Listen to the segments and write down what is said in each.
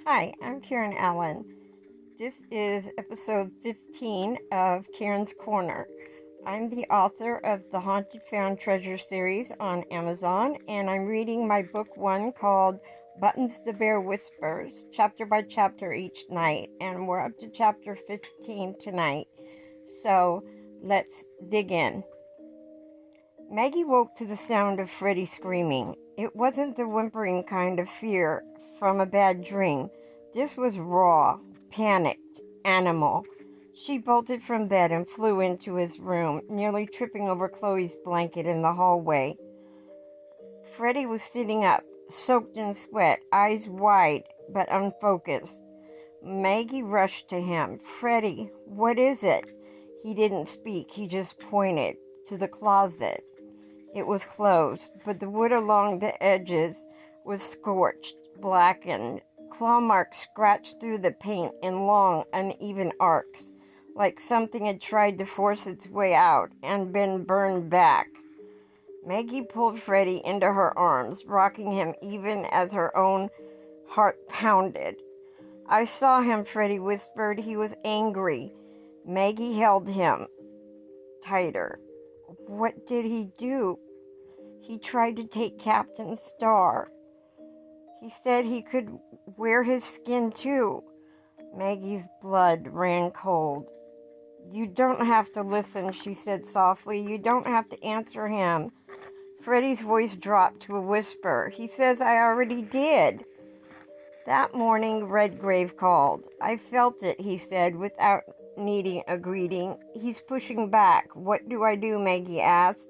Hi, I'm Karen Allen. This is episode 15 of Karen's Corner. I'm the author of the Haunted Found Treasure series on Amazon, and I'm reading my book one called Buttons the Bear Whispers, chapter by chapter each night, and we're up to chapter 15 tonight. So let's dig in. Maggie woke to the sound of Freddie screaming. It wasn't the whimpering kind of fear from a bad dream. This was raw, panicked, animal. She bolted from bed and flew into his room, nearly tripping over Chloe's blanket in the hallway. Freddie was sitting up, soaked in sweat, eyes wide but unfocused. Maggie rushed to him. "Freddie, what is it?" He didn't speak. He just pointed to the closet. It was closed, but the wood along the edges was scorched, blackened. Claw marks scratched through the paint in long, uneven arcs, like something had tried to force its way out and been burned back. Maggie pulled Freddie into her arms, rocking him even as her own heart pounded. "I saw him," Freddie whispered. "He was angry." Maggie held him tighter. "What did he do?" "He tried to take Captain Star. He said he could wear his skin too." Maggie's blood ran cold. "You don't have to listen," she said softly. "You don't have to answer him." Freddie's voice dropped to a whisper. "He says I already did." That morning, Redgrave called. "I felt it," he said, without needing a greeting. "He's pushing back." "What do I do?" Maggie asked.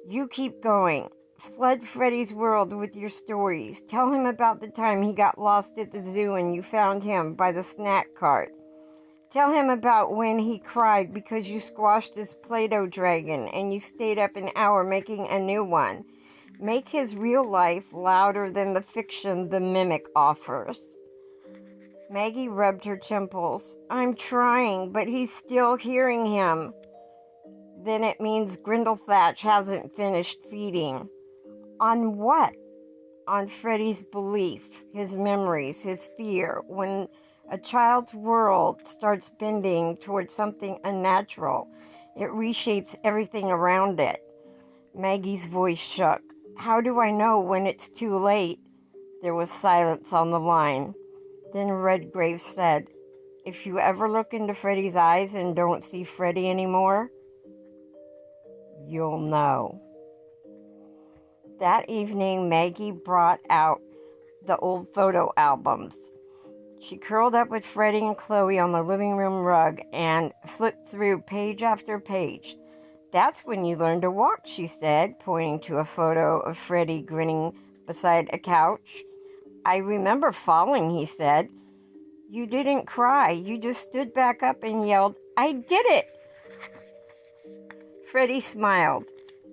"You keep going. Flood Freddie's world with your stories. Tell him about the time he got lost at the zoo and you found him by the snack cart. Tell him about when he cried because you squashed his Play-Doh dragon and you stayed up an hour making a new one. Make his real life louder than the fiction the mimic offers." Maggie rubbed her temples. "I'm trying, but he's still hearing him." "Then it means Grindlethatch hasn't finished feeding." "On what?" "On Freddie's belief, his memories, his fear. When a child's world starts bending towards something unnatural, it reshapes everything around it." Maggie's voice shook. "How do I know when it's too late?" There was silence on the line. Then Redgrave said, "If you ever look into Freddie's eyes and don't see Freddie anymore, you'll know." That evening, Maggie brought out the old photo albums. She curled up with Freddie and Chloe on the living room rug and flipped through page after page. "That's when you learned to walk," she said, pointing to a photo of Freddie grinning beside a couch. "I remember falling," he said. "You didn't cry. You just stood back up and yelled, 'I did it!'" Freddie smiled.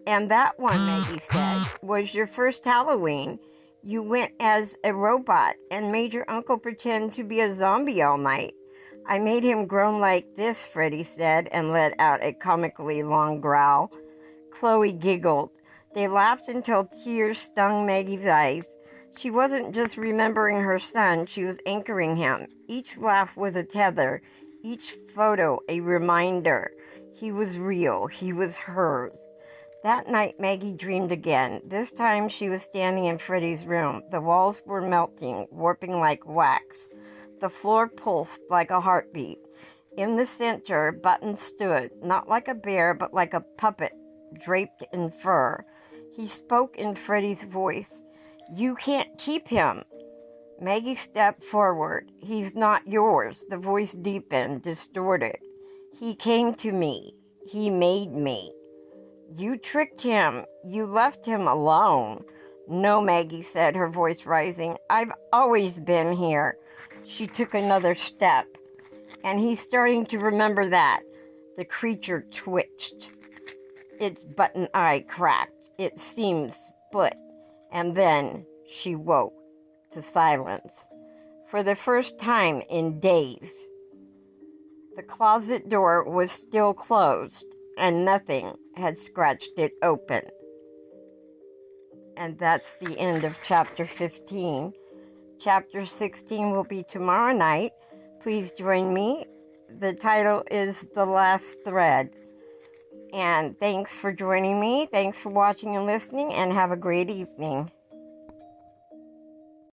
"And that one," Maggie said, "was your first Halloween. You went as a robot and made your uncle pretend to be a zombie all night." "I made him groan like this," Freddie said, and let out a comically long growl. Chloe giggled. They laughed until tears stung Maggie's eyes. She wasn't just remembering her son, she was anchoring him. Each laugh was a tether, each photo a reminder. He was real, he was hers. That night, Maggie dreamed again. This time, she was standing in Freddie's room. The walls were melting, warping like wax. The floor pulsed like a heartbeat. In the center, Button stood, not like a bear, but like a puppet draped in fur. He spoke in Freddie's voice. "You can't keep him." Maggie stepped forward. "He's not yours." The voice deepened, distorted. "He came to me. He made me." "You tricked him. You left him alone." "No," Maggie said, her voice rising. "I've always been here." She took another step. "And he's starting to remember that." The creature twitched. Its button eye cracked. Its seams split. And then she woke to silence. For the first time in days. The closet door was still closed, and nothing had scratched it open. And that's the end of chapter 15. Chapter 16 will be tomorrow night. Please join me. The title is The Last Thread. And thanks for joining me. Thanks for watching and listening, and have a great evening.